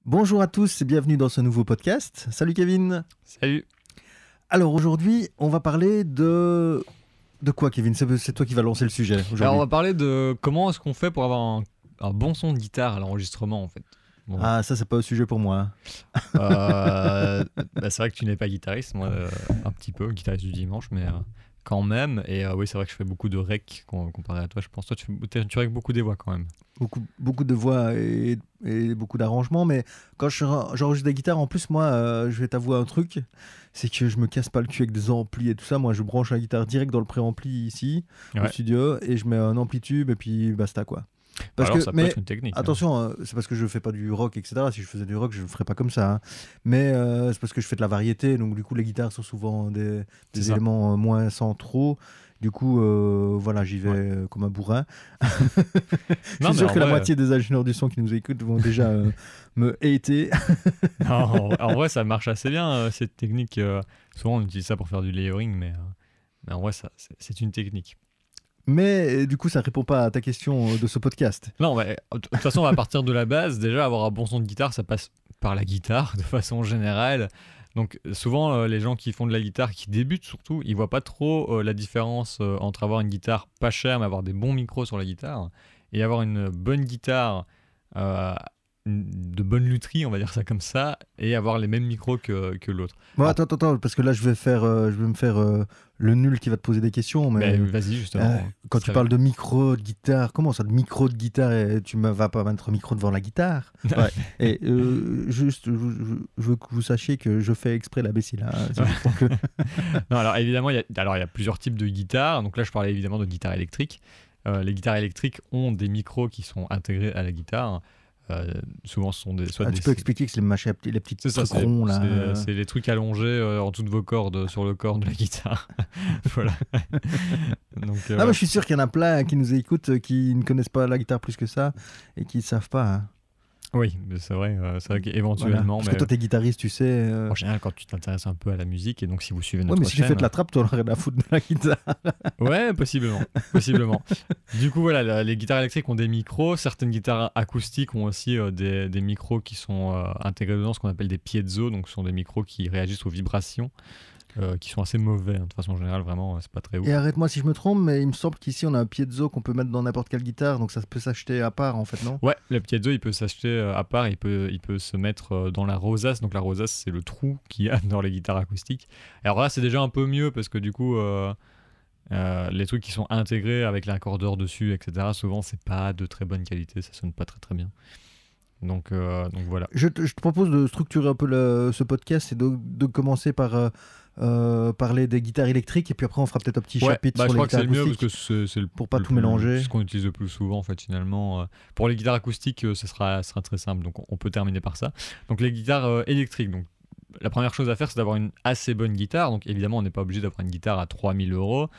Bonjour à tous et bienvenue dans ce nouveau podcast. Salut Kevin. Salut. Alors aujourd'hui, on va parler de quoi Kevin? C'est toi qui vas lancer le sujet aujourd'hui. Alors on va parler de comment est-ce qu'on fait pour avoir un bon son de guitare à l'enregistrement en fait. Bon. Ah ça c'est pas un sujet pour moi. C'est vrai que tu n'es pas guitariste, moi un petit peu, guitariste du dimanche, mais quand même. Et oui, c'est vrai que je fais beaucoup de rec comparé à toi, je pense. Toi, tu rec beaucoup des voix quand même. Beaucoup de voix et beaucoup d'arrangements, mais quand j'enregistre des guitares, en plus moi, je vais t'avouer un truc, c'est que je me casse pas le cul avec des amplis et tout ça. Moi je branche la guitare direct dans le préampli ici, au studio, et je mets un ampli-tube et puis basta quoi. Alors ça peut être une technique. Attention, c'est parce que je fais pas du rock, etc. Si je faisais du rock, je le ferais pas comme ça. Hein. Mais c'est parce que je fais de la variété, donc du coup les guitares sont souvent des éléments moins centraux. Du coup, voilà, j'y vais comme un bourrin. Je suis sûr que la moitié des ingénieurs du son qui nous écoutent vont déjà me hater. Non, en vrai, ça marche assez bien, cette technique. Souvent, on utilise ça pour faire du layering, mais en vrai, c'est une technique. Mais du coup, ça répond pas à ta question de ce podcast. Non, de toute façon, on va partir de la base. Déjà, avoir un bon son de guitare, ça passe par la guitare, de façon générale. Donc souvent, les gens qui font de la guitare, qui débutent surtout, ils voient pas trop la différence entre avoir une guitare pas chère, mais avoir des bons micros sur la guitare, et avoir une bonne guitare de bonne lutherie, on va dire ça comme ça, et avoir les mêmes micros que l'autre. Bon, attends, parce que là, je vais me faire le nul qui va te poser des questions. Mais vas-y, justement. Quand tu parles de micro de guitare, comment ça, de micro de guitare, et tu ne vas pas mettre un micro devant la guitare? Ouais. Et juste, je veux que vous sachiez que je fais exprès l'imbécile. Hein, Non, alors évidemment, il y a plusieurs types de guitares. Donc là, je parlais évidemment de guitare électrique. Les guitares électriques ont des micros qui sont intégrés à la guitare. Souvent ce sont des tu peux expliquer que c'est les petits trucs ronds là. C'est les trucs allongés en toutes vos cordes sur le corps de la guitare. Voilà. Donc, mais je suis sûr qu'il y en a plein qui nous écoutent qui ne connaissent pas la guitare plus que ça et qui ne savent pas. Hein. Oui, c'est vrai qu'éventuellement. Voilà. Parce que toi, t'es guitariste, tu sais. En général, quand tu t'intéresses un peu à la musique, et donc si vous suivez notre chaîne... mais si tu fais de la trappe, tu n'auras rien à foutre de la guitare. Ouais, possiblement. Du coup, voilà, les guitares électriques ont des micros. Certaines guitares acoustiques ont aussi des micros qui sont intégrés dedans, ce qu'on appelle des piezo. Donc, ce sont des micros qui réagissent aux vibrations. Qui sont assez mauvais, hein. De façon générale, vraiment, c'est pas très ouf. Et arrête-moi si je me trompe, mais il me semble qu'ici on a un piezo qu'on peut mettre dans n'importe quelle guitare, donc ça peut s'acheter à part en fait, non? Ouais, le piezo il peut s'acheter à part, il peut se mettre dans la rosace. Donc la rosace, c'est le trou qu'il y a dans les guitares acoustiques. Alors là, c'est déjà un peu mieux parce que du coup, les trucs qui sont intégrés avec l'accordeur dessus, etc., souvent c'est pas de très bonne qualité, ça sonne pas très très bien. Donc voilà. Je te propose de structurer un peu ce podcast et de commencer par parler des guitares électriques, et puis après on fera peut-être un petit chapitre sur les guitares acoustiques. Je crois que c'est le mieux parce que c'est pour pas tout mélanger. C'est ce qu'on utilise le plus souvent en fait finalement. Pour les guitares acoustiques, ce sera très simple, donc on peut terminer par ça. Donc les guitares électriques, donc la première chose à faire, c'est d'avoir une assez bonne guitare. Donc évidemment, on n'est pas obligé d'avoir une guitare à 3000 €.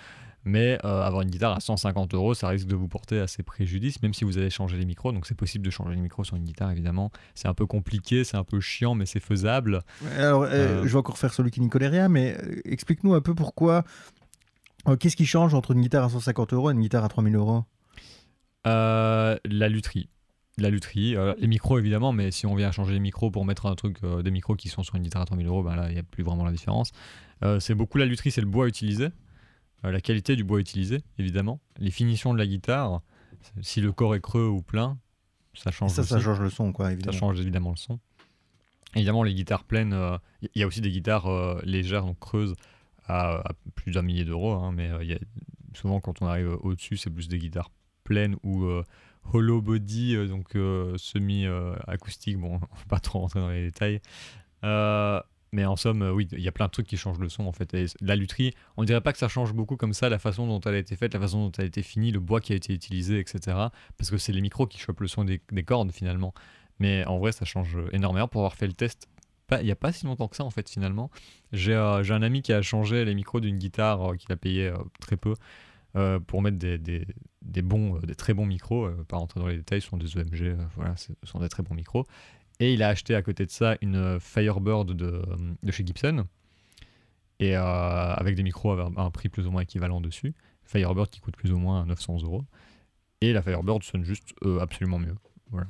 Mais avoir une guitare à 150 €, ça risque de vous porter assez préjudice, même si vous avez changé les micros. Donc c'est possible de changer les micros sur une guitare, évidemment. C'est un peu compliqué, c'est un peu chiant, mais c'est faisable. Alors, je vais encore faire celui qui n'y connaît rien, mais explique-nous un peu pourquoi... qu'est-ce qui change entre une guitare à 150 € et une guitare à 3000 €? La lutherie. Les micros évidemment, mais si on vient changer les micros pour mettre un truc, des micros qui sont sur une guitare à 3000 €, ben là il n'y a plus vraiment la différence. C'est beaucoup la lutherie, c'est le bois utilisé. La qualité du bois utilisé, évidemment. Les finitions de la guitare, si le corps est creux ou plein, ça change aussi. Ça change le son, quoi, évidemment. Ça change évidemment le son. Évidemment, les guitares pleines, il y a aussi des guitares légères, donc creuses, à plus d'un millier d'euros. Hein, mais souvent, quand on arrive au-dessus, c'est plus des guitares pleines ou hollow body, donc semi-acoustique. Bon, on ne va pas trop rentrer dans les détails. Mais en somme, oui, il y a plein de trucs qui changent le son en fait. Et la lutherie, on ne dirait pas que ça change beaucoup comme ça, la façon dont elle a été faite, la façon dont elle a été finie, le bois qui a été utilisé, etc. Parce que c'est les micros qui chopent le son des cordes finalement. Mais en vrai, ça change énormément. Pour avoir fait le test, il n'y a pas si longtemps que ça en fait finalement. J'ai un ami qui a changé les micros d'une guitare qu'il a payé très peu pour mettre des très bons micros. Pas rentrer dans les détails, ce sont des EMG, voilà, ce sont des très bons micros. Et il a acheté à côté de ça une Firebird de chez Gibson, et avec des micros à un prix plus ou moins équivalent dessus. Firebird qui coûte plus ou moins 900 €. Et la Firebird sonne juste absolument mieux. Voilà.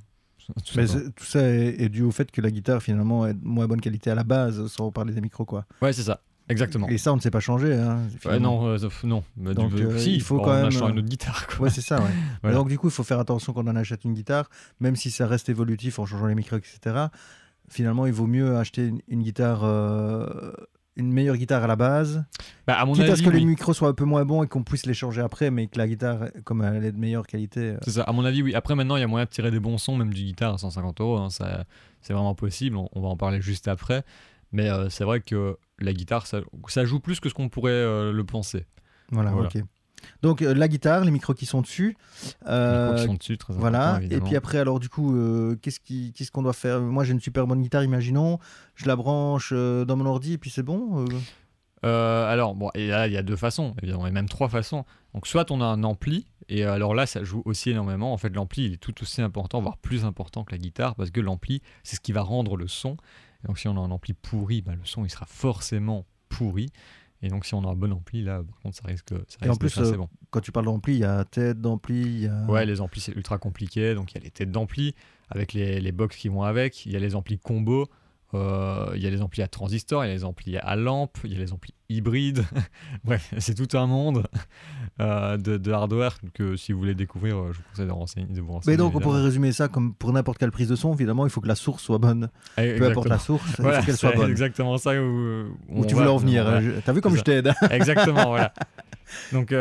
Mais tout ça est dû au fait que la guitare finalement est de moins bonne qualité à la base, sans parler des micros quoi. Ouais, c'est ça. Exactement. Et ça, on ne sait pas changer. Hein, non. Mais donc, si, il faut en quand même achetant une autre guitare. Quoi. Ouais, c'est ça. Ouais. Voilà. Donc, du coup, il faut faire attention quand on achète une guitare, même si ça reste évolutif en changeant les micros, etc. Finalement, il vaut mieux acheter une guitare, une meilleure guitare à la base. À mon quitte avis, à ce que les micros soient un peu moins bons et qu'on puisse les changer après, mais que la guitare, comme elle est de meilleure qualité. C'est ça. À mon avis, oui. Après, maintenant, il y a moyen de tirer des bons sons, même du guitare à 150 €. Hein. Ça, c'est vraiment possible. On va en parler juste après. Mais c'est vrai que la guitare, ça joue plus que ce qu'on pourrait le penser. Voilà. Ok. Donc la guitare, les micros qui sont dessus. Les micros qui sont dessus, très important, voilà. évidemment. Et puis après, alors du coup, qu'est-ce qu'on doit faire ? Moi, j'ai une super bonne guitare, imaginons. Je la branche dans mon ordi et puis c'est bon alors, bon, et là, il y a deux façons, évidemment, et même trois façons. Donc, soit on a un ampli, et alors là, ça joue aussi énormément. En fait, l'ampli, il est tout aussi important, voire plus important que la guitare, parce que l'ampli, c'est ce qui va rendre le son. Et donc, si on a un ampli pourri, le son, il sera forcément pourri. Et donc, si on a un bon ampli, là, par contre, ça risque et en plus, d'être assez bon. Quand tu parles d'ampli, il y a tête d'ampli, il y a... Ouais, les amplis, c'est ultra compliqué. Donc, il y a les têtes d'ampli, avec les box qui vont avec. Il y a les amplis combo. Il y a les amplis à transistor, il y a les amplis à lampe, il y a les amplis hybrides. Bref, c'est tout un monde de hardware que si vous voulez découvrir, je vous conseille de vous renseigner. Mais donc, évidemment. on pourrait résumer ça comme pour n'importe quelle prise de son, évidemment, il faut que la source soit bonne. Peu importe la source, voilà, il faut qu'elle soit bonne. Exactement ça où tu voulais en venir. T'as vu comme je t'aide. Exactement, voilà. Donc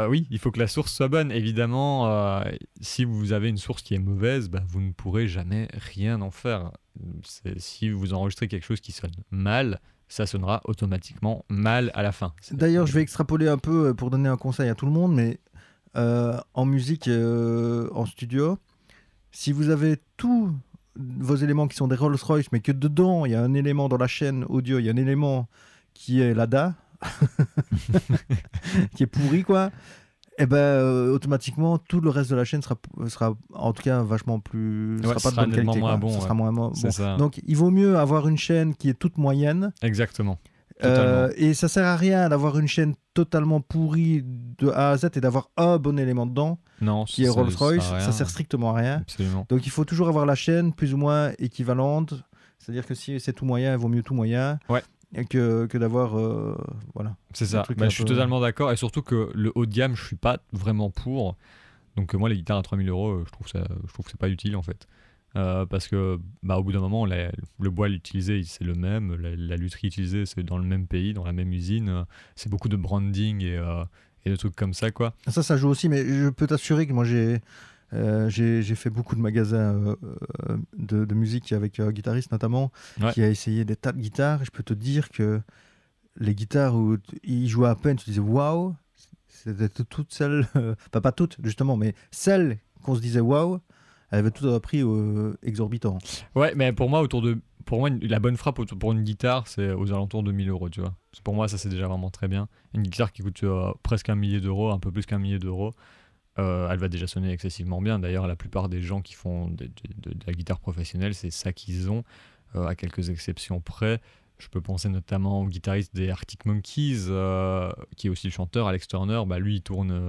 oui, il faut que la source soit bonne. Évidemment, si vous avez une source qui est mauvaise, vous ne pourrez jamais rien en faire. Si vous enregistrez quelque chose qui sonne mal, ça sonnera automatiquement mal à la fin. D'ailleurs, je vais extrapoler un peu pour donner un conseil à tout le monde, mais en musique, en studio, si vous avez tous vos éléments qui sont des Rolls-Royce, mais que dedans, il y a un élément dans la chaîne audio, il y a un élément qui est l'ADA, qui est pourri, quoi, et automatiquement, tout le reste de la chaîne sera en tout cas vachement plus... sera pas de bonne qualité. Moins bon, sera moins bon. Ça. Donc, il vaut mieux avoir une chaîne qui est toute moyenne. Exactement. Et ça sert à rien d'avoir une chaîne totalement pourrie de A à Z et d'avoir un bon élément dedans, qui est Rolls-Royce. Ça sert strictement à rien. Absolument. Donc il faut toujours avoir la chaîne plus ou moins équivalente. C'est-à-dire que si c'est tout moyen, il vaut mieux tout moyen. Ouais. Que d'avoir voilà. C'est ça. Je suis totalement d'accord. Et surtout que le haut de gamme, je suis pas vraiment pour. Donc moi, les guitares à 3000 €, je trouve que c'est pas utile en fait. Parce que au bout d'un moment, le bois utilisé, c'est le même, la lutherie utilisée, c'est dans le même pays, dans la même usine. C'est beaucoup de branding et de trucs comme ça, quoi. Ça joue aussi, mais je peux t'assurer que moi, j'ai fait beaucoup de magasins de musique avec un guitariste notamment, qui a essayé des tas de guitares. Et je peux te dire que les guitares où il jouait à peine, tu disais waouh, c'était toutes celles, pas toutes justement, mais celles qu'on se disait waouh, elle avait tout un prix exorbitant. Ouais, mais pour moi, la bonne frappe pour une guitare, c'est aux alentours de 1000 €, tu vois. Pour moi, ça c'est déjà vraiment très bien. Une guitare qui coûte presque 1 millier d'euros, un peu plus qu'1 millier d'euros, elle va déjà sonner excessivement bien. D'ailleurs, la plupart des gens qui font de la guitare professionnelle, c'est ça qu'ils ont, à quelques exceptions près. Je peux penser notamment au guitariste des Arctic Monkeys, qui est aussi le chanteur, Alex Turner. Lui,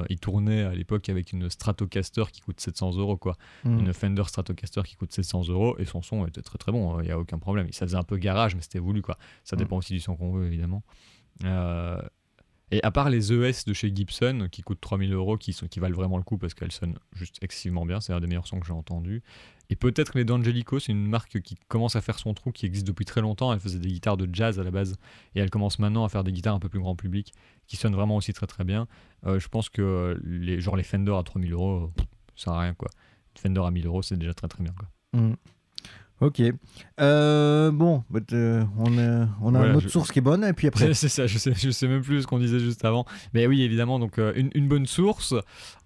il tournait à l'époque avec une Stratocaster qui coûte 700 €, quoi. Une Fender Stratocaster qui coûte 700 €, et son son était très très bon, il n'y a aucun problème. Ça faisait un peu garage, mais c'était voulu, quoi. Ça dépend aussi du son qu'on veut, évidemment. Et à part les ES de chez Gibson, qui coûtent 3000 €, qui valent vraiment le coup parce qu'elles sonnent juste excessivement bien, c'est un des meilleurs sons que j'ai entendu. Et peut-être les D'Angelico, c'est une marque qui commence à faire son trou, qui existe depuis très longtemps. Elle faisait des guitares de jazz à la base, et elle commence maintenant à faire des guitares un peu plus grand public, qui sonnent vraiment aussi très très bien. Je pense que les Fender à 3000 €, ça sert à rien, quoi. Une Fender à 1000 €, c'est déjà très très bien, quoi. Ok. Bon, on a une autre source qui est bonne, et puis après... C'est ça, je sais même plus ce qu'on disait juste avant. Mais oui, évidemment, donc une bonne source.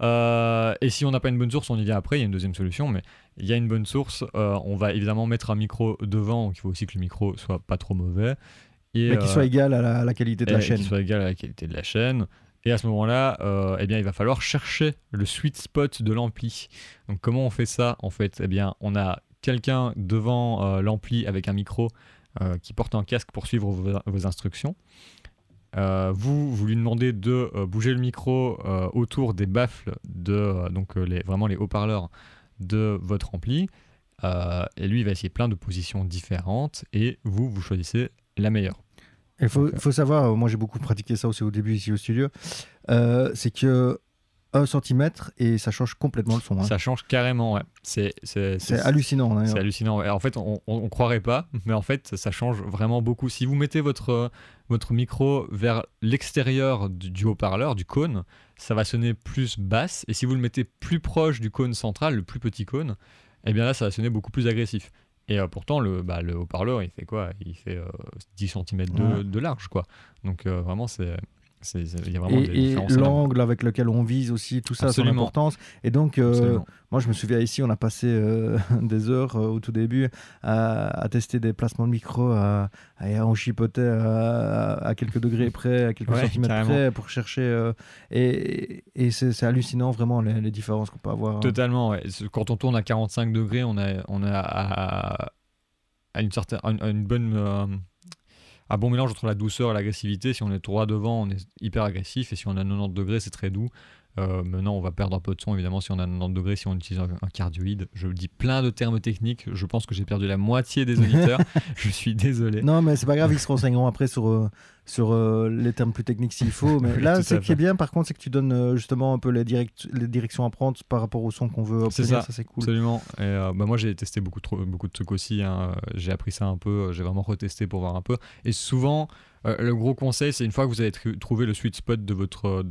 Et si on n'a pas une bonne source, on y vient après, il y a une deuxième solution, mais il y a une bonne source. On va évidemment mettre un micro devant, donc il faut aussi que le micro soit pas trop mauvais. Mais qu'il soit égal à la qualité de la chaîne. Qu'il soit égal à la qualité de la chaîne. Et à ce moment-là, il va falloir chercher le sweet spot de l'ampli. Donc comment on fait ça, en fait ? On a quelqu'un devant l'ampli avec un micro qui porte un casque pour suivre vos instructions. Vous lui demandez de bouger le micro autour des baffles vraiment les haut-parleurs de votre ampli. Et lui, il va essayer plein de positions différentes et vous choisissez la meilleure. Il faut savoir, moi j'ai beaucoup pratiqué ça aussi au début ici au studio, c'est que 1 centimètre et ça change complètement le son. Hein. Ça change carrément, ouais. C'est hallucinant. D'ailleurs. C'est hallucinant. Ouais. En fait, on croirait pas, mais en fait, ça change vraiment beaucoup. Si vous mettez votre micro vers l'extérieur du haut-parleur, du cône, ça va sonner plus basse. Et si vous le mettez plus proche du cône central, le plus petit cône, eh bien là, ça va sonner beaucoup plus agressif. Et pourtant, le haut-parleur, il fait quoi? Il fait 10 cm de large, quoi. Donc vraiment, il y a vraiment des différences. Et l'angle avec lequel on vise aussi, tout ça a son importance. Et donc, moi je me souviens ici, on a passé des heures au tout début à tester des placements de micro, et on chipotait à quelques degrés près, à quelques centimètres près pour chercher. Et c'est hallucinant vraiment les différences qu'on peut avoir. Totalement, ouais. Quand on tourne à 45 degrés, on a une bonne... un bon mélange entre la douceur et l'agressivité. Si on est droit devant, on est hyper agressif, et si on a 90 degrés, c'est très doux. Maintenant, on va perdre un peu de son, évidemment, si on a 90 degrés, si on utilise un cardioïde. Je dis plein de termes techniques, je pense que j'ai perdu la moitié des auditeurs. Je suis désolé. Non, mais c'est pas grave, ils se renseigneront après sur les termes plus techniques s'il faut. Mais là, ce qui est bien, par contre, c'est que tu donnes justement un peu les directions à prendre par rapport au son qu'on veut obtenir. Ça, c'est cool. Absolument. Et moi, j'ai testé beaucoup de trucs aussi. Hein. J'ai appris ça un peu, j'ai vraiment retesté pour voir un peu. Et souvent, le gros conseil, c'est une fois que vous avez trouvé le sweet spot de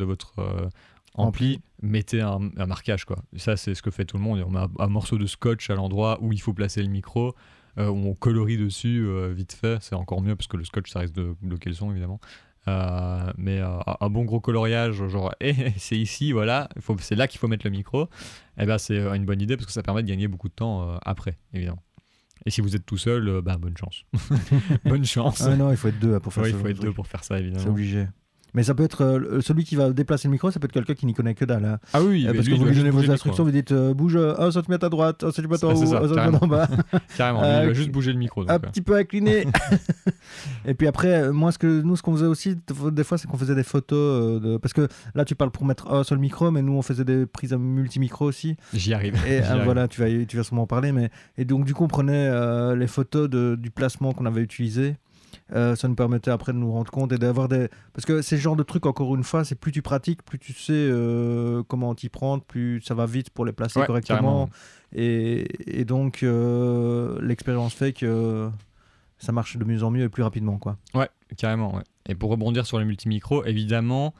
votre ampli, mettez un marquage, quoi. Ça, c'est ce que fait tout le monde. On met un morceau de scotch à l'endroit où il faut placer le micro, où on colorie dessus vite fait. C'est encore mieux parce que le scotch, ça risque de bloquer le son, évidemment. Mais un bon gros coloriage, genre c'est ici, voilà, c'est là qu'il faut mettre le micro, et ben c'est une bonne idée parce que ça permet de gagner beaucoup de temps après, évidemment. Et si vous êtes tout seul, bonne chance. Bonne chance. Non, il faut être deux pour faire ça. Il faut être deux pour faire ça, évidemment. C'est obligé. Mais ça peut être celui qui va déplacer le micro, ça peut être quelqu'un qui n'y connaît que dalle. Hein. Ah oui, parce que vous lui donnez vos instructions, vous dites bouge 1 cm à droite, 1 cm en haut, 1 cm en bas. Carrément, il va juste bouger le micro. Donc, un petit peu incliné. Et puis après, moi, ce qu'on faisait aussi, des fois, c'est qu'on faisait des photos. Parce que là, tu parles pour mettre un seul micro, mais nous, on faisait des prises à multi-micro aussi. J'y arrive. Et voilà, tu vas sûrement en parler. Et donc, du coup, on prenait les photos du placement qu'on avait utilisé. Ça nous permettait après de nous rendre compte et d'avoir parce que ces genres de trucs, encore une fois, c'est plus tu pratiques, plus tu sais comment t'y prendre, plus ça va vite pour les placer correctement, et donc l'expérience fait que ça marche de mieux en mieux et plus rapidement, quoi. Ouais, carrément, ouais. Et pour rebondir sur les multimicros, évidemment,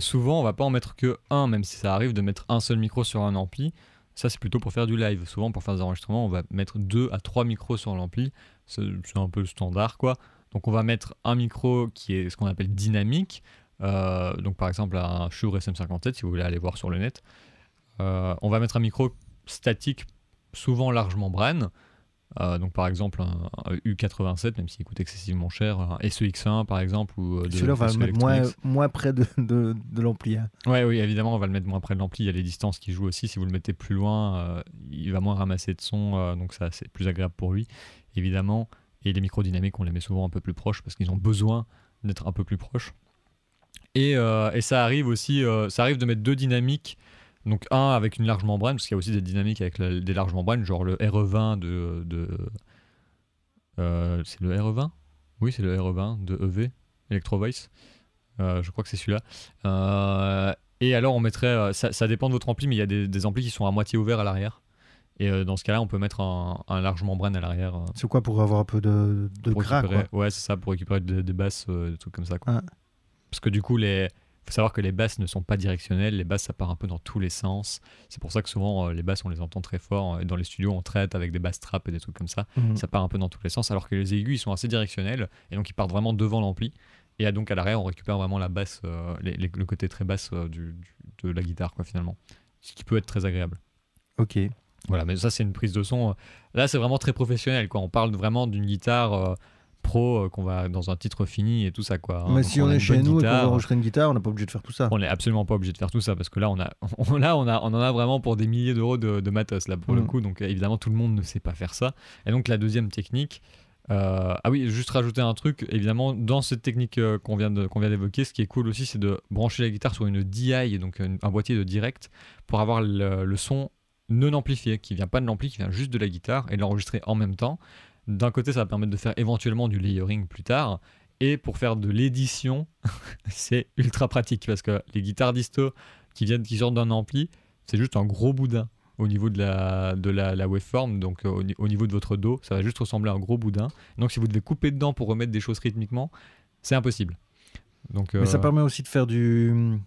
souvent on va pas en mettre que un, même si ça arrive de mettre un seul micro sur un ampli. Ça, c'est plutôt pour faire du live. Souvent, pour faire des enregistrements, on va mettre 2 à 3 micros sur l'ampli. C'est un peu le standard, quoi. Donc on va mettre un micro qui est ce qu'on appelle dynamique, donc par exemple un Shure SM57 si vous voulez aller voir sur le net. On va mettre un micro statique, souvent large membrane, donc par exemple un U87, même s'il coûte excessivement cher, un SEX1 par exemple. Celui-là, on va le mettre moins près de l'ampli. Hein. Oui, évidemment, on va le mettre moins près de l'ampli. Il y a les distances qui jouent aussi. Si vous le mettez plus loin, il va moins ramasser de son, donc ça c'est plus agréable pour lui, évidemment. Et les micros dynamiques, on les met souvent un peu plus proches parce qu'ils ont besoin d'être un peu plus proches. Et ça arrive aussi, ça arrive de mettre 2 dynamiques, donc un avec une large membrane, parce qu'il y a aussi des dynamiques avec des larges membranes, genre le RE20 c'est le RE20 ? Oui, c'est le RE20 de EV, Electro Voice. Je crois que c'est celui-là. Et alors, on mettrait, ça dépend de votre ampli, mais il y a des amplis qui sont à moitié ouverts à l'arrière. Et dans ce cas-là, on peut mettre un large membrane à l'arrière. C'est quoi, pour avoir un peu de gras, quoi. Ouais, c'est ça, pour récupérer des basses, des trucs comme ça, quoi. Ah. Parce que du coup, faut savoir que les basses ne sont pas directionnelles. Les basses, ça part un peu dans tous les sens. C'est pour ça que souvent, les basses, on les entend très fort. Et dans les studios, on traite avec des basses trappes et des trucs comme ça. Ça part un peu dans tous les sens. Alors que les aigus, ils sont assez directionnels. Et donc, ils partent vraiment devant l'ampli. Et donc, à l'arrière, on récupère vraiment la basse, le côté très basse de la guitare, quoi, finalement. Ce qui peut être très agréable. Ok. Voilà, mais ça, c'est une prise de son. Là, c'est vraiment très professionnel, quoi. On parle vraiment d'une guitare pro qu'on va dans un titre fini et tout ça, quoi. Mais si on est chez nous et qu'on va enregistrer une guitare, on n'est pas obligé de faire tout ça. On n'est absolument pas obligé de faire tout ça parce que là, on en a vraiment pour des milliers d'euros de matos, là, pour le coup. Donc, évidemment, tout le monde ne sait pas faire ça. Et donc, la deuxième technique. Ah oui, juste rajouter un truc. Évidemment, dans cette technique qu'on vient d'évoquer, ce qui est cool aussi, c'est de brancher la guitare sur une DI, donc un boîtier de direct, pour avoir le son non amplifié, qui vient pas de l'ampli, qui vient juste de la guitare, et l'enregistrer en même temps. D'un côté, ça va permettre de faire éventuellement du layering plus tard, et pour faire de l'édition, c'est ultra pratique, parce que les guitares disto qui sortent d'un ampli, c'est juste un gros boudin au niveau de la waveform, donc au niveau de votre dos, ça va juste ressembler à un gros boudin. Donc si vous devez couper dedans pour remettre des choses rythmiquement, c'est impossible. Donc, Mais ça permet aussi de faire du...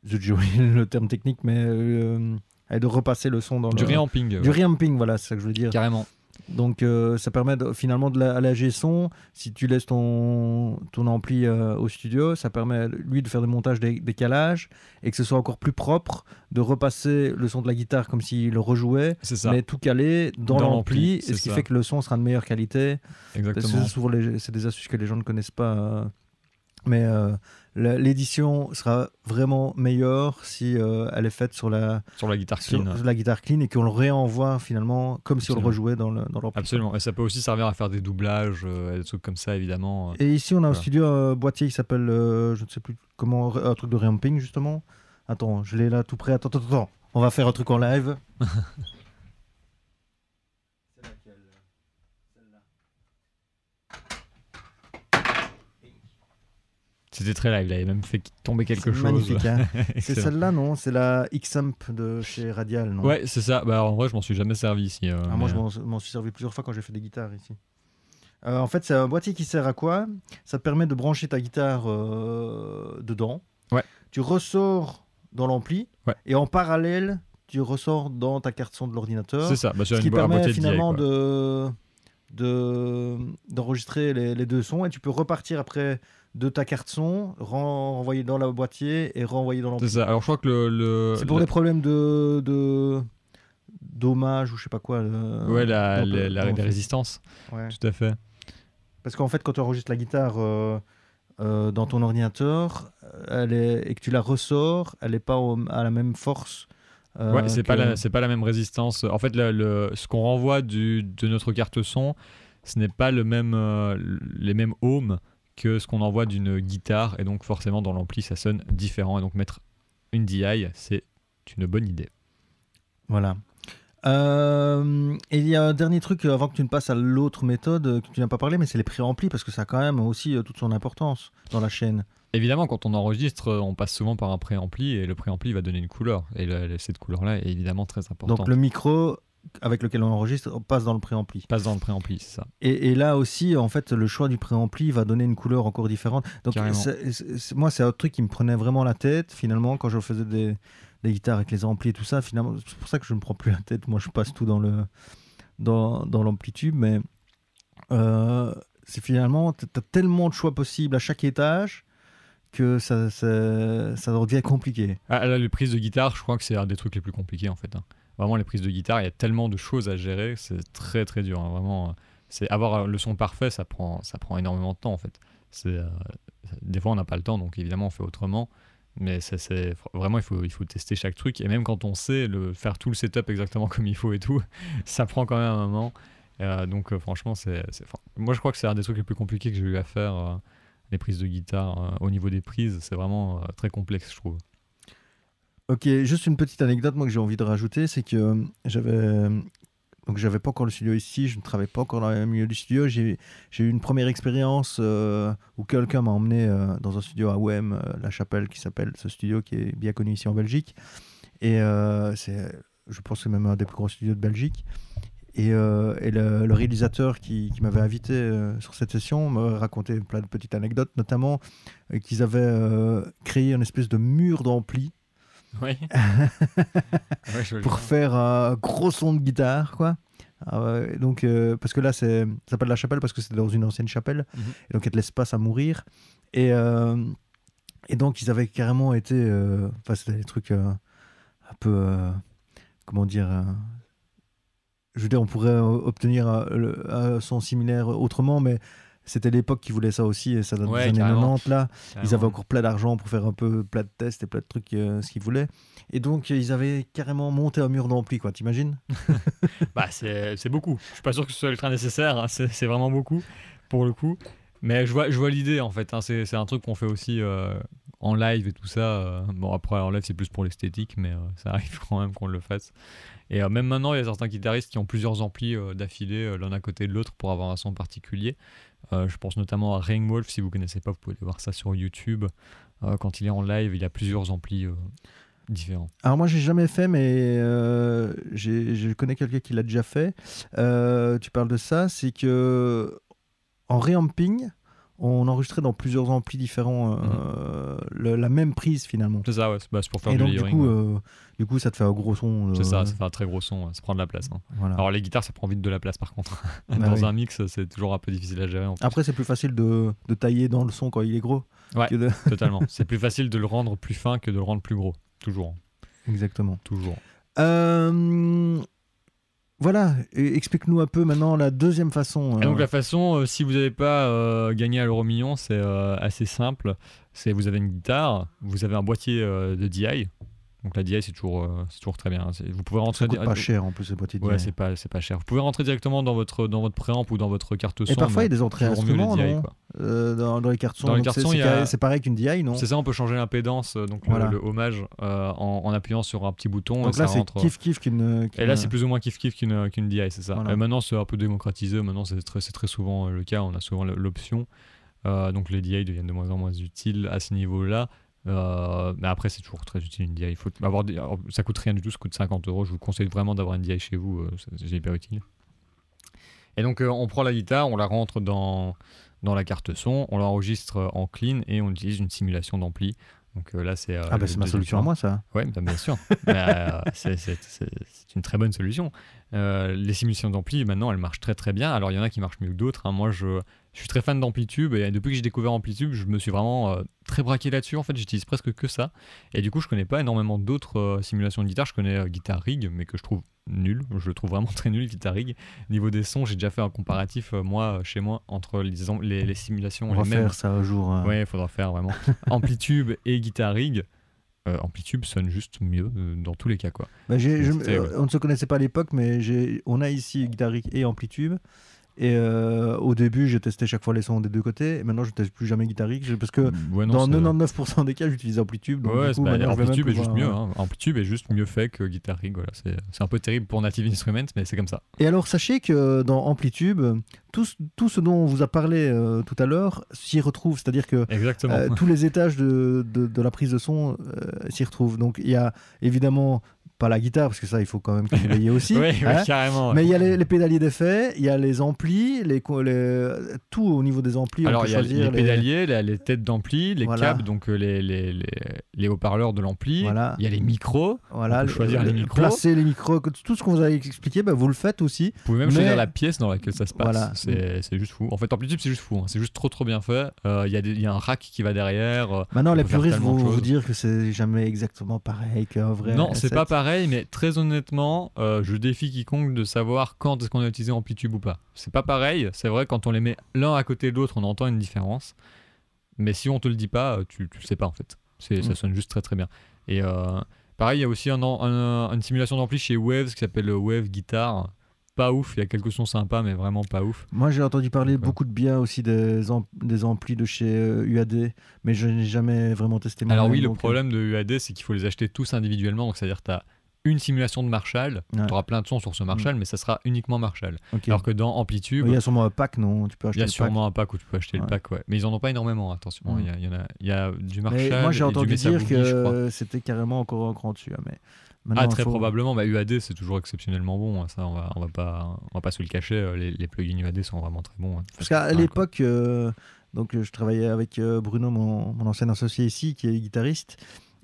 J'ai oublié le terme technique, mais de repasser le son dans du le... reamping. Du reamping, voilà, c'est ça que je veux dire. Carrément. Donc ça permet finalement à l'ingé son, si tu laisses ton ampli au studio, ça permet lui de faire des montages décalage et que ce soit encore plus propre, de repasser le son de la guitare comme s'il le rejouait, mais tout calé dans l'ampli, et ce qui fait que le son sera de meilleure qualité. Exactement. Souvent c'est des astuces que les gens ne connaissent pas, mais l'édition sera vraiment meilleure si elle est faite sur la guitare clean. Sur la guitare clean et qu'on le réenvoie finalement comme si on le rejouait dans l'ampli. Absolument, et ça peut aussi servir à faire des doublages, des trucs comme ça évidemment. Et ici on a au studio un boîtier qui s'appelle, je ne sais plus comment, un truc de reamping justement. Attends, je l'ai là tout près. Attends. On va faire un truc en live. C'était très live, il avait même fait tomber quelque chose. Magnifique, hein. C'est celle-là, non? C'est la X-Amp de chez Radial, non? Ouais, c'est ça. Bah, en vrai, je m'en suis jamais servi ici. Moi, je m'en suis servi plusieurs fois quand j'ai fait des guitares ici. En fait, c'est un boîtier qui sert à quoi? Ça te permet de brancher ta guitare dedans. Ouais. Tu ressors dans l'ampli. Ouais. Et en parallèle, tu ressors dans ta carte son de l'ordinateur. C'est ça. Bah, ce qui permet finalement d'enregistrer les deux sons. Et tu peux repartir après de ta carte son, renvoyer dans le boîtier et renvoyer dans l'ampli. C'est ça. Alors, je crois que c'est pour les problèmes dommage ou je sais pas quoi. Ouais, la résistance. Ouais. Tout à fait. Parce qu'en fait, quand tu enregistres la guitare dans ton ordinateur et que tu la ressors, elle n'est pas à la même force. Ouais, c'est pas la même résistance. En fait, ce qu'on renvoie de notre carte son, ce n'est pas les mêmes ohms que ce qu'on envoie d'une guitare, et donc forcément dans l'ampli ça sonne différent, et donc mettre une DI c'est une bonne idée. Voilà. Et il y a un dernier truc avant que tu ne passes à l'autre méthode que tu n'as pas parlé, mais c'est les préamplis, parce que ça a quand même aussi toute son importance dans la chaîne. Évidemment, quand on enregistre, on passe souvent par un préampli, et le préampli va donner une couleur, et cette couleur-là est évidemment très importante. Donc le micro avec lequel on enregistre passe dans le préampli. C'est ça. Et là aussi, en fait, le choix du préampli va donner une couleur encore différente. Donc moi, c'est un truc qui me prenait vraiment la tête, finalement, quand je faisais des guitares avec les amplis et tout ça. Finalement, c'est pour ça que je ne me prends plus la tête. Moi, je passe tout dans l'amplitube, mais c'est finalement, tu as tellement de choix possibles à chaque étage que ça devient compliqué. Là, les prises de guitare, je crois que c'est un des trucs les plus compliqués, en fait. Vraiment, les prises de guitare, il y a tellement de choses à gérer, c'est très très dur. Vraiment, avoir le son parfait, ça prend énormément de temps, en fait. Des fois, on n'a pas le temps, donc évidemment, on fait autrement. Mais vraiment, il faut tester chaque truc. Et même quand on sait faire tout le setup exactement comme il faut et tout, ça prend quand même un moment. Donc franchement, moi, je crois que c'est un des trucs les plus compliqués que j'ai eu à faire. Les prises de guitare, au niveau des prises, c'est vraiment très complexe, je trouve. Ok, juste une petite anecdote moi que j'ai envie de rajouter, c'est que j'avais pas encore le studio ici, je ne travaillais pas encore dans le milieu du studio. J'ai eu une première expérience où quelqu'un m'a emmené dans un studio à Wem, La Chapelle, qui s'appelle ce studio, qui est bien connu ici en Belgique. Et je pense que c'est même un des plus gros studios de Belgique. Et le réalisateur qui m'avait invité sur cette session me racontait plein de petites anecdotes, notamment qu'ils avaient créé une espèce de mur d'ampli. Oui. Pour faire un gros son de guitare, quoi. Donc, parce que là, ça s'appelle La Chapelle parce que c'était dans une ancienne chapelle, et donc il y a de l'espace à mourir. Et donc, ils avaient carrément été. C'était des trucs un peu. Comment dire je veux dire, on pourrait obtenir un son similaire autrement, mais c'était l'époque qui voulait ça aussi, et ça date des années 90 là. Ils avaient encore plein d'argent pour faire un peu plein de tests et plein de trucs, ce qu'ils voulaient. Et donc ils avaient carrément monté un mur d'ampli, quoi. T'imagines? Bah c'est beaucoup. Je suis pas sûr que ce soit ultra nécessaire. Hein. C'est vraiment beaucoup pour le coup. Mais je vois l'idée en fait. Hein. C'est un truc qu'on fait aussi en live et tout ça, bon après en live c'est plus pour l'esthétique, mais ça arrive quand même qu'on le fasse. Et même maintenant il y a certains guitaristes qui ont plusieurs amplis d'affilée l'un à côté de l'autre pour avoir un son particulier. Je pense notamment à Rainwolf, si vous connaissez pas vous pouvez aller voir ça sur YouTube. Quand il est en live il a plusieurs amplis différents. Alors moi j'ai jamais fait, mais je connais quelqu'un qui l'a déjà fait. Tu parles de ça, c'est que en reamping, on enregistrait dans plusieurs amplis différents la même prise finalement. C'est ça, ouais, c'est pour faire Et du donc layering. du coup ça te fait un gros son. C'est ça fait un très gros son, ça prend de la place. Hein. Voilà. Alors les guitares ça prend vite de la place par contre. Bah Dans oui. un mix c'est toujours un peu difficile à gérer. En plus. Après c'est plus facile de tailler dans le son quand il est gros. Ouais, que de- totalement. C'est plus facile de le rendre plus fin que de le rendre plus gros. Toujours. Exactement. Toujours. Voilà, explique-nous un peu maintenant la deuxième façon. Et donc la façon, si vous n'avez pas gagné à l'euro-million, c'est assez simple. C'est vous avez une guitare, vous avez un boîtier de DI. Donc la DI c'est toujours très bien. Vous pouvez rentrer. Ça coûte pas cher en plus ce boîtier de Ouais, DI. c'est pas cher. Vous pouvez rentrer directement dans votre préamp ou dans votre carte son. Et parfois il y a des entrées toujours mieux les instruments, DI, non quoi. Dans les cartes son. Dans les Donc cartes son, il y a- c'est pareil qu'une DI, non? C'est ça, on peut changer l'impédance, donc Voilà. le hommage en appuyant sur un petit bouton. Donc et là ça c'est rentre. kiff qu'une. Et là, c'est plus ou moins kiff qu'une DI, c'est ça. Voilà. Et maintenant, c'est un peu démocratisé. Maintenant, c'est très souvent le cas. On a souvent l'option. Donc, les DI deviennent de moins en moins utiles à ce niveau-là. Mais après, c'est toujours très utile une DI. Il faut avoir alors, ça coûte rien du tout. Ça coûte 50 €. Je vous conseille vraiment d'avoir une DI chez vous. C'est hyper utile. Et donc, on prend la guitare, on la rentre dans la carte son, on l'enregistre en clean et on utilise une simulation d'ampli. Donc là, c'est. Ah bah c'est ma solution à moi ça. Oui, bien sûr. C'est une très bonne solution. Les simulations d'ampli, maintenant, elles marchent très bien. Alors, il y en a qui marchent mieux que d'autres. Hein. Moi, je suis très fan d'Amplitube et depuis que j'ai découvert Amplitube, je me suis vraiment très braqué là-dessus. En fait, j'utilise presque que ça. Et du coup, je connais pas énormément d'autres simulations de guitare. Je connais Guitar Rig, mais que je trouve nul. Je le trouve vraiment très nul, Guitar Rig. Niveau des sons, j'ai déjà fait un comparatif, chez moi, entre les simulations. On va les mêmes. faire ça un jour. Ouais, il faudra faire vraiment. Amplitube et Guitar Rig. Amplitube sonne juste mieux dans tous les cas, quoi. Bah, Ouais. on ne se connaissait pas à l'époque, mais on a ici Guitar Rig et Amplitube. Et au début, je testais chaque fois les sons des deux côtés. Et maintenant, je ne teste plus jamais Guitar Rig parce que Ouais, non, dans c'est- 99% des cas, j'utilise Amplitube. Donc, Ouais, du coup, maintenant, je vais Amplitube même est juste pouvoir- mieux. Hein. Amplitube est juste mieux fait que Guitar Rig. Voilà. C'est un peu terrible pour Native Instruments, mais c'est comme ça. Et alors, sachez que dans Amplitube, tout ce dont on vous a parlé tout à l'heure s'y retrouve. C'est-à-dire que Exactement. tous les étages de la prise de son s'y retrouvent. Donc, il y a évidemment pas la guitare, parce que ça, il faut quand même que vous l'ayez aussi. Oui, hein. carrément. Mais il y a les pédaliers d'effet, il y a les amplis, tout au niveau des amplis. Alors, on peut il y a choisir les pédaliers, les têtes d'ampli, les Voilà. câbles, donc les haut-parleurs de l'ampli. Voilà. Il y a les micros. Voilà, on peut choisir les micros. placer les micros, tout ce qu'on vous a expliqué, bah, vous le faites aussi. Vous pouvez même Mais- choisir la pièce dans laquelle ça se passe. Voilà. C'est juste fou. En fait, Amplitube, c'est juste fou. Hein. C'est juste trop bien fait. Il y a un rack qui va derrière. Maintenant, on les peut faire puristes tellement vont de vous choses. dire que c'est jamais exactement pareil qu'un vrai. Non, c'est set. pas pareil, mais très honnêtement, je défie quiconque de savoir quand est-ce qu'on a utilisé Amplitube ou pas. C'est pas pareil, c'est vrai, quand on les met l'un à côté de l'autre, on entend une différence. Mais si on te le dit pas, tu le sais pas en fait. Ça sonne juste très bien. Et pareil, il y a aussi une simulation d'ampli chez Waves qui s'appelle Wave Guitar. Pas ouf, il y a quelques sons sympas, mais vraiment pas ouf. Moi, j'ai entendu parler Donc, beaucoup de bien aussi des amplis de chez UAD, mais je n'ai jamais vraiment testé. Alors moi-même, oui, le donc, problème de UAD, c'est qu'il faut les acheter tous individuellement. Donc c'est-à-dire que tu as une simulation de Marshall, Ouais. tu auras plein de sons sur ce Marshall, mais ça sera uniquement Marshall. ok. Alors que dans Amplitube, Il y a sûrement un pack, non? Tu peux acheter il y a le pack. sûrement un pack où tu peux acheter le Ouais. pack, ouais. Mais ils en ont pas énormément, attention. Mm. Il y a du Mais Marshall moi, j'ai et entendu du Mesa dire Boogie, je crois. que c'était carrément encore un cran dessus. Hein, mais maintenant, Ah, très faut- probablement. Bah, UAD, c'est toujours exceptionnellement bon. Hein. Ça, on va pas se le cacher. Les plugins UAD sont vraiment très bons. Hein. Parce qu'à Ouais, l'époque, donc je travaillais avec Bruno, mon ancien associé ici, qui est guitariste,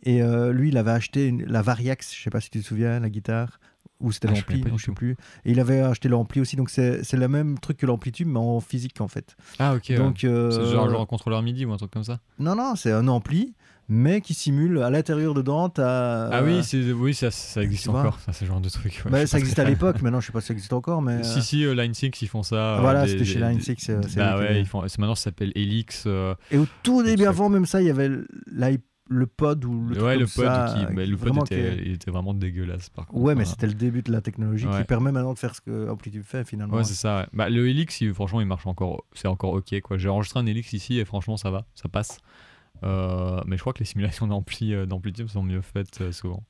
et lui, il avait acheté la Variax, je sais pas si tu te souviens, la guitare, ou c'était Ah, je l'ampli, connais pas non, du je sais tout. plus. Et il avait acheté l'ampli aussi, donc c'est le même truc que l'Amplitube, mais en physique en fait. Ah, ok. Donc, C'est genre un contrôleur MIDI ou un truc comme ça. non, c'est un ampli, mais qui simule à l'intérieur dedans. Ah oui, ça existe tu vois. encore. Ça, c'est ce genre de truc. Ouais, Bah, je suis ça pas existait très à fan. l'époque, maintenant je sais pas si ça existe encore, mais Si, Line 6, ils font ça. voilà, c'était chez Line 6. Bah ouais, maintenant ça s'appelle Helix. Et au tout début, ça- avant même ça, il y avait le pod ou le truc Ouais, comme le pod, ça, mais le pod vraiment il était vraiment dégueulasse par contre. Ouais, mais Enfin, c'était le début de la technologie qui Ouais. permet maintenant de faire ce que Amplitude fait finalement. Ouais, c'est ça. Ouais. Bah, le Helix, franchement, il marche encore. C'est encore ok, quoi. J'ai enregistré un Helix ici et franchement, ça va, ça passe. Mais je crois que les simulations d'amplitude sont mieux faites souvent.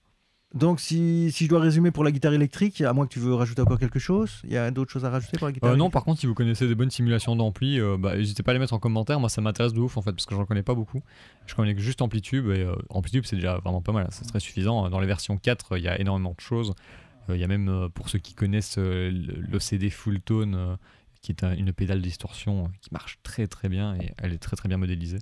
Donc, si je dois résumer pour la guitare électrique, à moins que tu veux rajouter encore quelque chose, il y a d'autres choses à rajouter pour la guitare Non, électrique? par contre, si vous connaissez des bonnes simulations d'ampli, n'hésitez pas à les mettre en commentaire. Moi, ça m'intéresse de ouf en fait, parce que j'en connais pas beaucoup. Je connais que juste Amplitube, et Amplitube, c'est déjà vraiment pas mal. C'est très suffisant. Dans les versions 4, il y a énormément de choses. Il y a même, pour ceux qui connaissent l'OCD Full Tone, qui est une pédale distorsion qui marche très très bien, et elle est très très bien modélisée.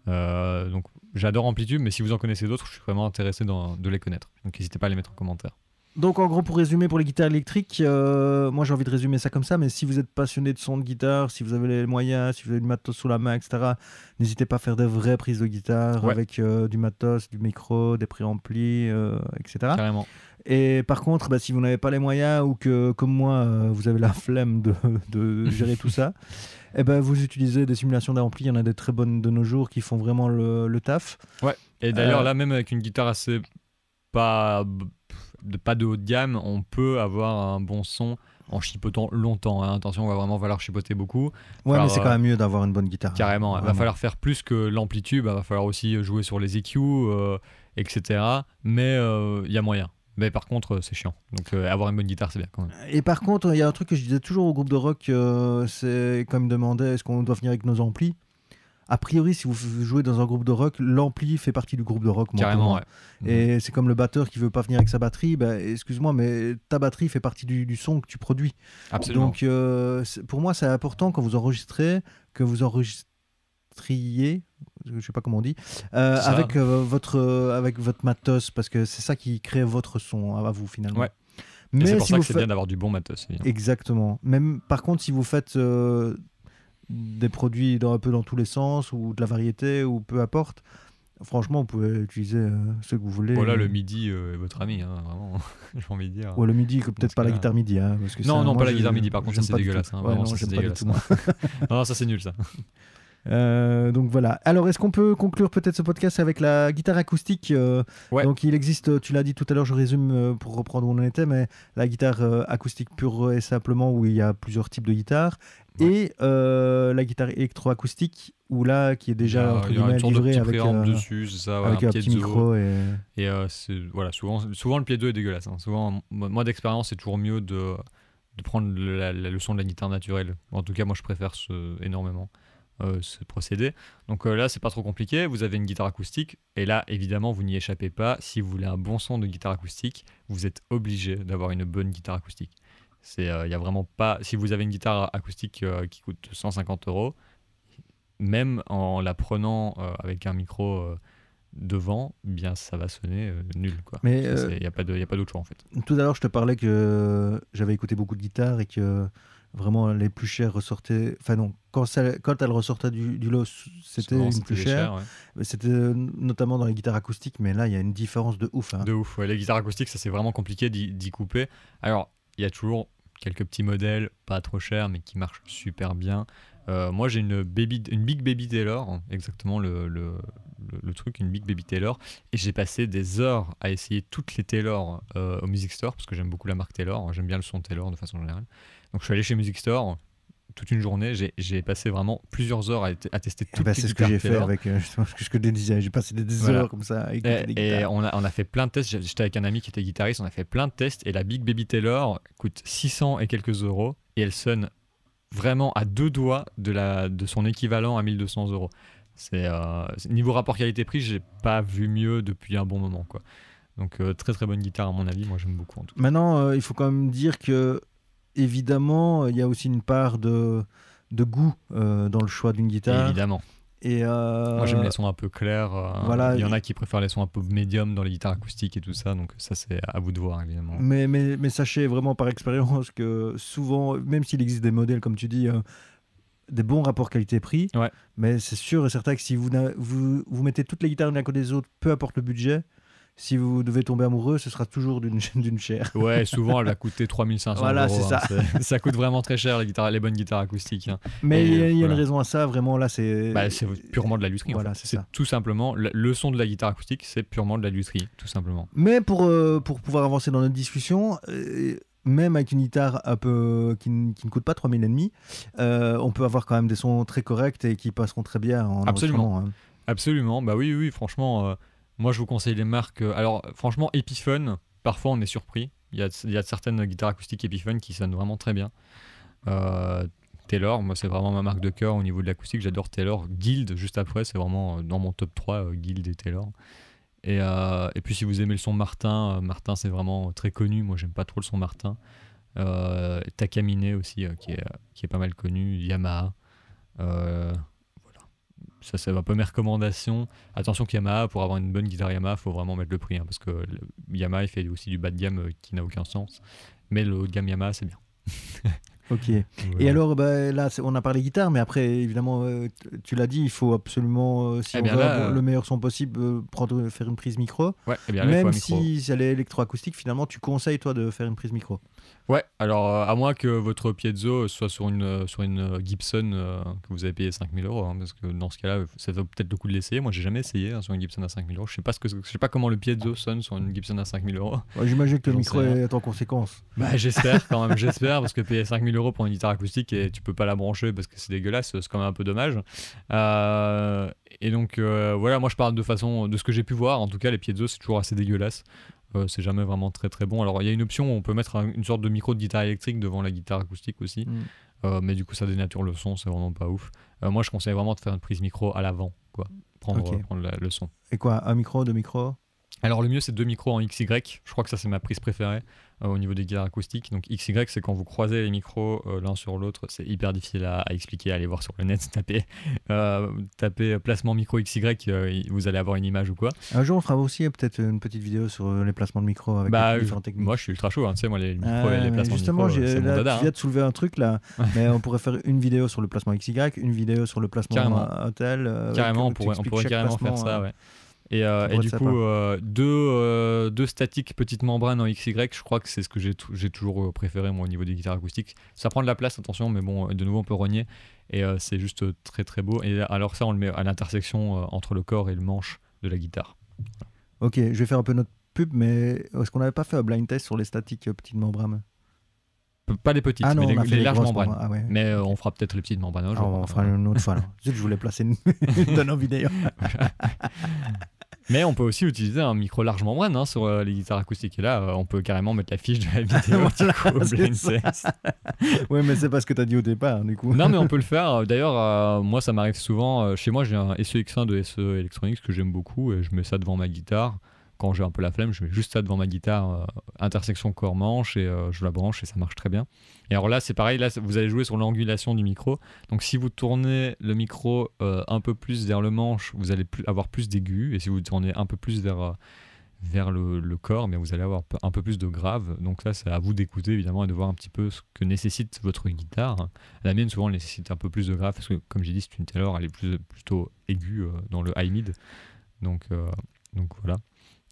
Donc j'adore Amplitude, mais si vous en connaissez d'autres, je suis vraiment intéressé de les connaître. Donc n'hésitez pas à les mettre en commentaire. Donc en gros, pour résumer pour les guitares électriques, moi j'ai envie de résumer ça comme ça, mais si vous êtes passionné de son de guitare, si vous avez les moyens, si vous avez du matos sous la main, etc., n'hésitez pas à faire des vraies prises de guitare avec du matos, du micro, des préamplis, etc. Carrément. Et par contre, si vous n'avez pas les moyens ou que, comme moi, vous avez la flemme de gérer tout ça, et vous utilisez des simulations d'ampli. Il y en a des très bonnes de nos jours qui font vraiment le taf. Ouais, et d'ailleurs là, même avec une guitare assez pas de haut de gamme, on peut avoir un bon son en chipotant longtemps. Attention, on va vraiment falloir chipoter beaucoup. Ouais, mais c'est quand même mieux d'avoir une bonne guitare. Carrément, il va falloir faire plus que l'amplitude, il va falloir aussi jouer sur les EQ, etc. Mais il y a moyen. Mais par contre, c'est chiant. Donc avoir une bonne guitare, c'est bien quand même. Et par contre, il y a un truc que je disais toujours au groupe de rock, c'est quand ils me demandaient est-ce qu'on doit venir avec nos amplis. A priori, si vous jouez dans un groupe de rock, l'ampli fait partie du groupe de rock. Carrément, ouais. Et c'est comme le batteur qui veut pas venir avec sa batterie. Excuse-moi, mais ta batterie fait partie du son que tu produis. Absolument. Donc, pour moi, c'est important quand vous enregistrez, que vous enregistriez, je sais pas comment on dit, avec votre matos, parce que c'est ça qui crée votre son à vous finalement. Ouais. Mais c'est pour ça que c'est bien d'avoir du bon matos. Évidemment. Exactement. Même par contre, si vous faites des produits un peu dans tous les sens ou de la variété ou peu importe, franchement vous pouvez utiliser ce que vous voulez. Voilà, le MIDI est votre ami, vraiment. J'ai envie de dire. Ouais, le MIDI, peut-être pas la guitare MIDI, parce que non, pas la guitare MIDI, par contre ça c'est dégueulasse. Vraiment, ça c'est dégueulasse. Non, ça c'est nul ça. Donc voilà. Alors, est-ce qu'on peut conclure peut-être ce podcast avec la guitare acoustique? Donc, il existe, tu l'as dit tout à l'heure, je résume pour reprendre où on en était, mais la guitare acoustique pure et simplement, où il y a plusieurs types de guitares, et la guitare électroacoustique, où là, qui est déjà entre guillemets livrée avec dessus, c'est ça, avec un petit micro. Et voilà, souvent le pied 2 est dégueulasse. Souvent, moi d'expérience, c'est toujours mieux de prendre le son de la guitare naturelle. En tout cas, moi, je préfère énormément. Ce procédé. Donc là, c'est pas trop compliqué. Vous avez une guitare acoustique et là, évidemment, vous n'y échappez pas. Si vous voulez un bon son de guitare acoustique, vous êtes obligé d'avoir une bonne guitare acoustique. Y a vraiment pas. Si vous avez une guitare acoustique qui coûte 150 €, même en la prenant avec un micro devant, bien ça va sonner nul, quoi. Mais il y a pas d'autre choix en fait. Tout à l'heure, je te parlais que j'avais écouté beaucoup de guitares et que vraiment les plus chères ressortaient, enfin non, quand elle ressortait du lot, c'était une plus chère. C'était notamment dans les guitares acoustiques, mais là il y a une différence de ouf. De ouf, ouais. Les guitares acoustiques, ça c'est vraiment compliqué d'y couper. Alors il y a toujours quelques petits modèles pas trop chers mais qui marchent super bien. Moi j'ai une Big Baby Taylor, exactement le truc, une Big Baby Taylor, et j'ai passé des heures à essayer toutes les Taylor au Music Store parce que j'aime beaucoup la marque Taylor, j'aime bien le son Taylor de façon générale. Donc je suis allé chez Music Store toute une journée, j'ai passé vraiment plusieurs heures à tester toutes les guitares. C'est ce que j'ai fait avec ce que je te disais, j'ai passé des heures comme ça à écouter des guitares. Et on a fait plein de tests, j'étais avec un ami qui était guitariste, on a fait plein de tests et la Big Baby Taylor coûte 600 et quelques euros et elle sonne vraiment à deux doigts de son équivalent à 1200 €. C'est niveau rapport qualité-prix, j'ai pas vu mieux depuis un bon moment, quoi. Donc très très bonne guitare à mon avis, moi j'aime beaucoup en tout cas. Maintenant, il faut quand même dire que évidemment, il y a aussi une part de goût dans le choix d'une guitare. Évidemment. Et moi j'aime les sons un peu clairs. Voilà. Il y en a qui préfèrent les sons un peu médium dans les guitares acoustiques et tout ça, donc ça c'est à vous de voir évidemment. Mais sachez vraiment par expérience que souvent, même s'il existe des modèles comme tu dis, des bons rapports qualité-prix, mais c'est sûr et certain que si vous mettez toutes les guitares l'une à côté des autres, peu importe le budget, si vous devez tomber amoureux, ce sera toujours d'une chère. Ouais, souvent elle va coûter 3500 €. Voilà, c'est ça. Ça coûte vraiment très cher les bonnes guitares acoustiques. Mais il y a une raison à ça, vraiment là c'est... c'est purement de la lutherie. Voilà, en fait. C'est tout simplement, le son de la guitare acoustique, c'est purement de la lutherie, tout simplement. Mais pour pouvoir avancer dans notre discussion... même avec une guitare un peu qui ne coûte pas 3000 €, on peut avoir quand même des sons très corrects et qui passeront très bien en enregistrement. Absolument, bah oui, oui, franchement, moi je vous conseille les marques. Alors, franchement, Epiphone, parfois on est surpris. Il y a certaines guitares acoustiques Epiphone qui sonnent vraiment très bien. Euh, Taylor, moi c'est vraiment ma marque de cœur au niveau de l'acoustique, j'adore Taylor. Guild, juste après, c'est vraiment dans mon top 3, Guild et Taylor. Et puis si vous aimez le son Martin, Martin c'est vraiment très connu, moi j'aime pas trop le son Martin. Takamine aussi, qui est pas mal connu, Yamaha. Euh, voilà. Ça, c'est un peu mes recommandations. Attention que Yamaha, pour avoir une bonne guitare Yamaha, faut vraiment mettre le prix, hein, parce que Yamaha il fait aussi du bas de gamme qui n'a aucun sens. Mais le haut de gamme Yamaha, c'est bien. Ok. Et Voilà. alors, bah, là, on a parlé guitare, mais après, évidemment, tu l'as dit, il faut absolument, si Eh on bien veut là, avoir le meilleur son possible, faire une prise micro. Ouais, et bien là, il faut Même un micro. si elle est électroacoustique, finalement, tu conseilles, toi, de faire une prise micro. Ouais, alors à moins que votre piezo soit sur une Gibson que vous avez payé 5 000 €, hein, parce que dans ce cas-là, ça vaut peut-être le coup de l'essayer. Moi, j'ai jamais essayé sur une Gibson à 5 000 €. Je sais pas comment le piezo sonne sur une Gibson à 5 000 €. Ouais, j'imagine que le J'en micro sais rien. est en conséquence. Bah, j'espère quand même, j'espère, parce que payer 5 000 € pour une guitare acoustique et tu peux pas la brancher parce que c'est dégueulasse, c'est quand même un peu dommage. Et donc, voilà, moi je parle de façon, de ce que j'ai pu voir. En tout cas, les piezo, c'est toujours assez dégueulasse. C'est jamais vraiment très très bon. Alors il y a une option où on peut mettre une sorte de micro de guitare électrique devant la guitare acoustique aussi. Mais du coup ça dénature le son, c'est vraiment pas ouf. Moi je conseille vraiment de faire une prise micro à l'avant, quoi. Prendre, Ok. prendre le son. Et quoi, un micro, deux micros? Alors le mieux c'est 2 micros en XY, je crois que ça c'est ma prise préférée au niveau des guitares acoustiques. Donc XY c'est quand vous croisez les micros l'un sur l'autre, c'est hyper difficile à expliquer, allez voir sur le net, tapez placement micro XY, vous allez avoir une image ou quoi. Un jour, on fera aussi peut-être une petite vidéo sur les placements de micro avec Bah, les différentes techniques. moi je suis ultra chaud, hein, tu sais, moi les micros et les Mais placements de justement, micros, c'est mon là, dada. tu viens de soulever un truc là, mais on pourrait faire une vidéo sur le placement XY, une vidéo sur le placement Carrément. Intel. Carrément, que tu on expliques pourrait chaque carrément faire placement, ça, ouais. Et pourrait du être coup, sympa. deux statiques petites membranes en XY, je crois que c'est ce que j'ai toujours préféré moi au niveau des guitares acoustiques. Ça prend de la place, attention, mais bon, de nouveau on peut rogner. Et c'est juste très très beau. Et alors ça, on le met à l'intersection entre le corps et le manche de la guitare. Ok, je vais faire un peu notre pub, mais est-ce qu'on n'avait pas fait un blind test sur les statiques petites membranes? Pas les petites, Ah non, mais on a fait les larges grosses membranes. Ah ouais. Mais Ok. on fera peut-être les petites membranes un Ah, jour. on fera une autre fois. Alors. Je voulais placer une donne en vidéo. Mais on peut aussi utiliser un micro large membrane hein, sur les guitares acoustiques. Et là, on peut carrément mettre la fiche de la vidéo du coup, au C'est blind ça. test. Ouais, mais c'est pas ce que tu as dit au départ, du coup. Non, mais on peut le faire. D'ailleurs, moi, ça m'arrive souvent. Chez moi, j'ai un SEX1 de SE Electronics que j'aime beaucoup et je mets ça devant ma guitare. Quand j'ai un peu la flemme, je mets juste ça devant ma guitare, intersection corps-manche, et je la branche et ça marche très bien. Et alors là, c'est pareil, là, vous allez jouer sur l'angulation du micro. Donc si vous tournez le micro un peu plus vers le manche, vous allez avoir plus d'aigus. Et si vous tournez un peu plus vers le corps, mais vous allez avoir un peu plus de grave. Donc là, c'est à vous d'écouter évidemment et de voir un petit peu ce que nécessite votre guitare. La mienne, souvent, elle nécessite un peu plus de grave parce que, comme j'ai dit, c'est une Taylor, elle est plutôt aiguë dans le high mid. Donc voilà.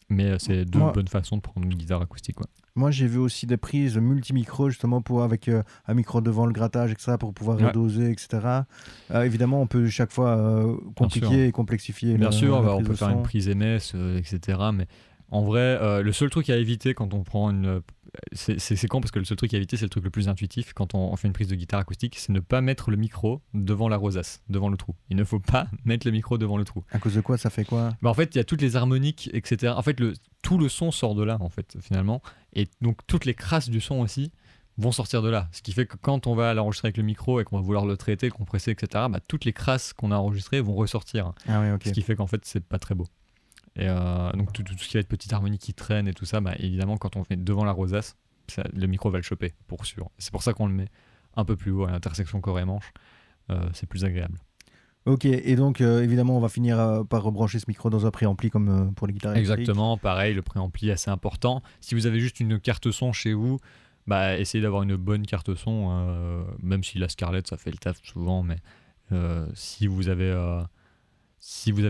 Mais c'est deux bonnes façons de prendre une guitare acoustique. Ouais. Moi, j'ai vu aussi des prises multi-micro, justement, avec un micro devant le grattage, etc., pour pouvoir doser, etc. Évidemment, on peut chaque fois compliquer et complexifier. Bien sûr, la on prise peut de faire son. une prise MS, etc. Mais en vrai, le seul truc à éviter quand on prend une... C'est con parce que le seul truc à éviter, c'est le truc le plus intuitif quand on fait une prise de guitare acoustique, c'est ne pas mettre le micro devant la rosace, devant le trou. Il ne faut pas mettre le micro devant le trou. À cause de quoi? Ça fait quoi? Bah en fait, il y a toutes les harmoniques, etc. En fait, tout le son sort de là, en fait, finalement. Et donc, toutes les crasses du son aussi vont sortir de là. Ce qui fait que quand on va l'enregistrer avec le micro et qu'on va vouloir le traiter, le compresser, etc., bah, toutes les crasses qu'on a enregistrées vont ressortir. Ah oui, ok. Ce qui fait qu'en fait, c'est pas très beau. Et donc, tout ce qui va être petite harmonie qui traîne et tout ça, bah, évidemment, quand on fait devant la rosace, le micro va le choper, pour sûr. C'est pour ça qu'on le met un peu plus haut à l'intersection corps et manche. C'est plus agréable. Ok, et donc évidemment on va finir par rebrancher ce micro dans un préampli comme pour les guitares électriques. Exactement, pareil, le préampli assez important. Si vous avez juste une carte son chez vous, bah, essayez d'avoir une bonne carte son, même si la Scarlett ça fait le taf souvent, mais si vous avez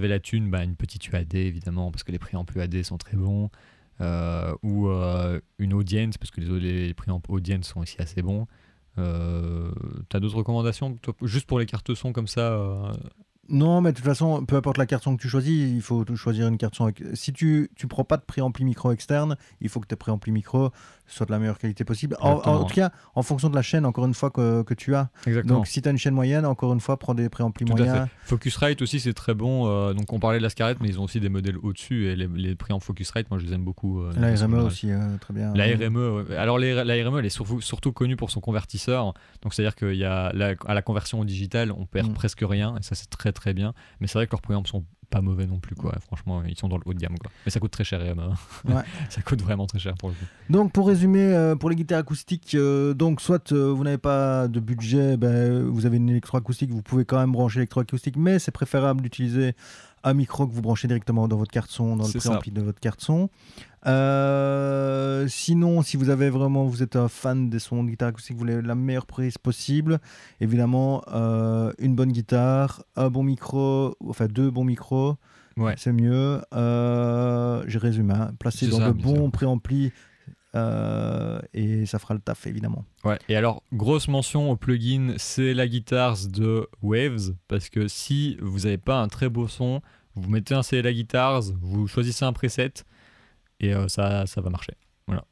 la thune, bah, une petite UAD évidemment, parce que les préamplis UAD sont très bons, ou une audience, parce que les préamplis audience sont aussi assez bons. T'as d'autres recommandations juste pour les cartes son comme ça Non, mais de toute façon, peu importe la carte son que tu choisis, il faut choisir une carte son. Si tu prends pas de préampli micro externe, il faut que tes préampli micro soient de la meilleure qualité possible. En Exactement. tout cas, en fonction de la chaîne, encore une fois, que tu as. Exactement. Donc, si tu as une chaîne moyenne, encore une fois, prends des préamplis Tout à fait. moyens. Focusrite aussi, c'est très bon. Donc, on parlait de la Scarlett, mais ils ont aussi des modèles au-dessus. Et les prix en Focusrite, moi, je les aime beaucoup. De La façon RME générale. aussi, très bien. La RME, ouais. Alors la RME, elle est surtout connue pour son convertisseur. Donc, c'est-à-dire à la conversion au digital, on perd Mm. presque rien. Et ça, c'est très, très bien. Mais c'est vrai que leurs préamps sont pas mauvais non plus, quoi. Franchement, ils sont dans le haut de gamme, quoi. Mais ça coûte très cher, RME. Ouais. Ça coûte vraiment très cher pour le coup. Donc, pour résumer, pour les guitares acoustiques, donc soit vous n'avez pas de budget, vous avez une électroacoustique, vous pouvez quand même brancher l'électroacoustique, mais c'est préférable d'utiliser un micro que vous branchez directement dans votre carte son, dans le C'est ça. préampli de votre carte son. Sinon, si vous êtes un fan des sons de guitare acoustique, vous voulez la meilleure prise possible, évidemment, une bonne guitare, un bon micro, enfin 2 bons micros. Ouais. C'est mieux. Je résume, hein. Placé C'est dans ça, de bien sûr. bons préamplis et ça fera le taf évidemment. Ouais, et alors, grosse mention au plugin, c'est la Guitars de Waves, parce que si vous n'avez pas un très beau son, vous mettez un C'est la Guitars, vous choisissez un preset, et ça va marcher. Voilà,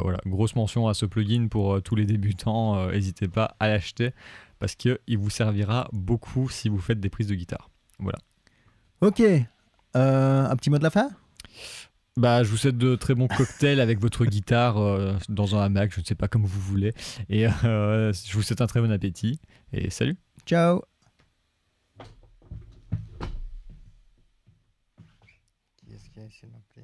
voilà, grosse mention à ce plugin pour tous les débutants, n'hésitez pas à l'acheter, parce qu'il vous servira beaucoup si vous faites des prises de guitare. Voilà. Ok, un petit mot de la fin. Bah, je vous souhaite de très bons cocktails avec votre guitare dans un hamac, je ne sais pas comme vous voulez. Et je vous souhaite un très bon appétit. Et salut! Ciao. Qui est-ce qui a essayé de m'appeler?